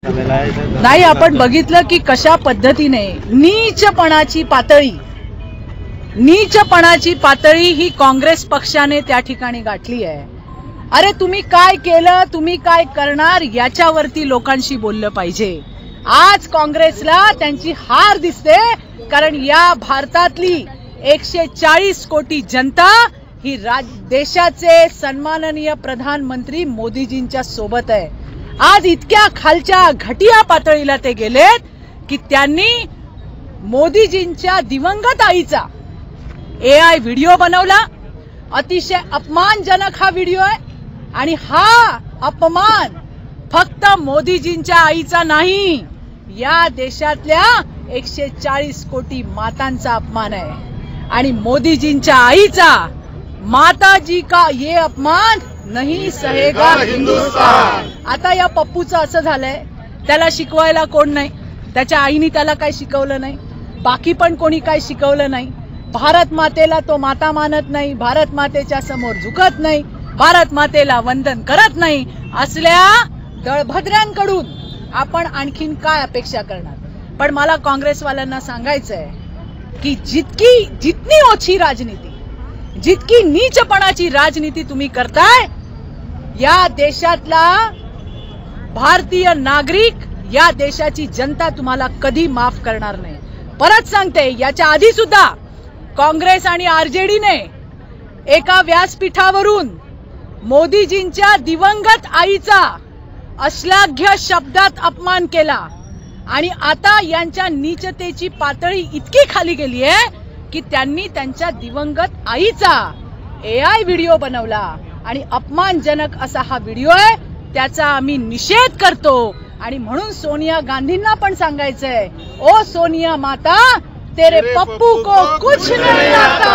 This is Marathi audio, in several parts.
नाही, आपण बघितलं की कशा पद्धतीने नीचपणाची पातळी ही काँग्रेस पक्षाने त्या ठिकाणी गाठली आहे। अरे तुम्ही काय केलं, तुम्ही काय करणार याच्यावरती लोकांशी बोललं पाहिजे। आज काँग्रेसला त्यांची हार दिसते, कारण या भारतातली 140 कोटी जनता ही देशाचे सन्माननीय प्रधानमंत्री मोदीजींच्या सोबत आहे। आज इतक्या खालच्या घटिया पातळीला ते गेलेत की त्यांनी मोदीजींच्या दिवंगत आईचा AI व्हिडिओ बनवला। अतिशय अपमानजनक हा व्हिडिओ आहे आणि हा अपमान फक्त मोदीजींच्या आईचा नाही, या देशातल्या 140 कोटी मातांचा अपमान आहे। आणि मोदीजींच्या आईचा माताजी का ये अपमान नहीं सहेगा हिंदुस्तान। आता या पप्पूचं असं झालंय, त्याला शिकवायला कोण नाही, त्याच्या आईने त्याला काय शिकवलं नाही, बाकी पण कोणी काय शिकवलं नाही। भारत मातेला तो माता मानत नाही, भारत मातेच्या समोर झुकत नाही, भारत मातेला वंदन करत नाही। असल्या दळभद्र्यांकडून आपण आणखीन काय अपेक्षा करणार। पण मला काँग्रेसवाल्यांना सांगायचंय की जितनी ओछी राजनीती, जितकी नीचपणाची राजनीती तुम्ही करताय, या देशातला भारतीय नागरिक, या देशाची जनता तुम्हाला कधी माफ करणार नाही। परत सांगते, याच्या आधी सुद्धा काँग्रेस आणि RJDने एका व्यासपीठावरून मोदीजींच्या दिवंगत आईचा अश्लाघ्य शब्दात अपमान केला आणि आता यांच्या नीचतेची पातळी इतकी खाली गेली आहे की त्यांनी त्यांच्या दिवंगत आईचा AI व्हिडिओ बनवला आणि अपमानजनक असा हा व्हिडिओ आहे, त्याचा आम्ही निषेध करतो। आणि म्हणून सोनिया गांधींना पण सांगायचंय, ओ सोनिया माता, तेरे पप्पू को कुछ नहीं आता।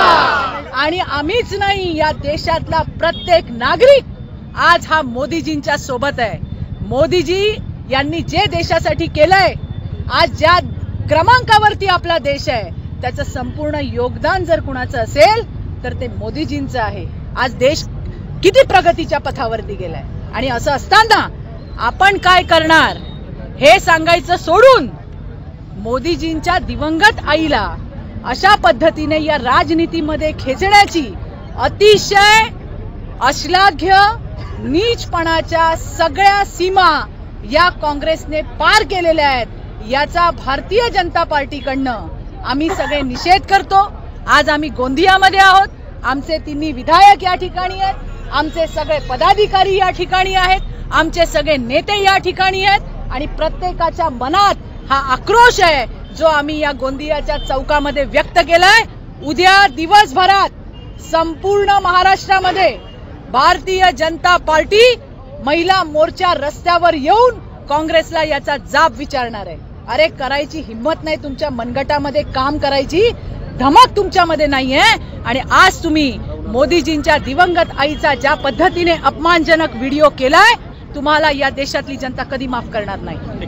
आणि आम्हीच नाही, या देशातला प्रत्येक नागरिक आज हा मोदीजींच्या सोबत आहे। मोदीजी यांनी जे देशासाठी केलंय, आज ज्या क्रमांकावरती आपला देश आहे, त्याचं संपूर्ण योगदान जर कुणाचं असेल तर ते मोदीजींचं आहे। आज देश किती प्रगतीच्या पथावरती गेलाय आणि असं असताना आपण काय करणार हे सांगायचं सोडून मोदीजींच्या दिवंगत आईला अशा पद्धतीने या राजनीतीमध्ये खेचण्याची अतिशय अश्लाघ्य नीचपणाच्या सगळ्या सीमा या काँग्रेसने पार केलेल्या आहेत। याचा भारतीय जनता पार्टीकडनं आम्ही सगळे निषेध करतो। आज आम्ही गोंदियामध्ये आहोत, आमचे तिन्ही विधायक या ठिकाणी आहेत, आमचे सगळे पदाधिकारी या ठिकाणी आहेत, आमचे सगळे नेते या ठिकाणी आहेत आणि प्रत्येकाच्या मनात हा आक्रोश आहे जो आम्ही या गोंदियाच्या चौकामध्ये व्यक्त केलाय। उद्या दिवसभरात संपूर्ण महाराष्ट्रामध्ये भारतीय जनता पार्टी महिला मोर्चा रस्त्यावर येऊन काँग्रेसला याचा जाब विचारणार आहे। अरे करायची हिम्मत नाही, तुमच्या मनगटामध्ये काम करायची धमक तुमच्यामध्ये नाहीये। आणि आज तुम्ही मोदीजींच्या दिवंगत आईचा ज्या पद्धतीने अपमानजनक व्हिडिओ केलाय, तुम्हाला या देशातली जनता कधी माफ करणार नाही।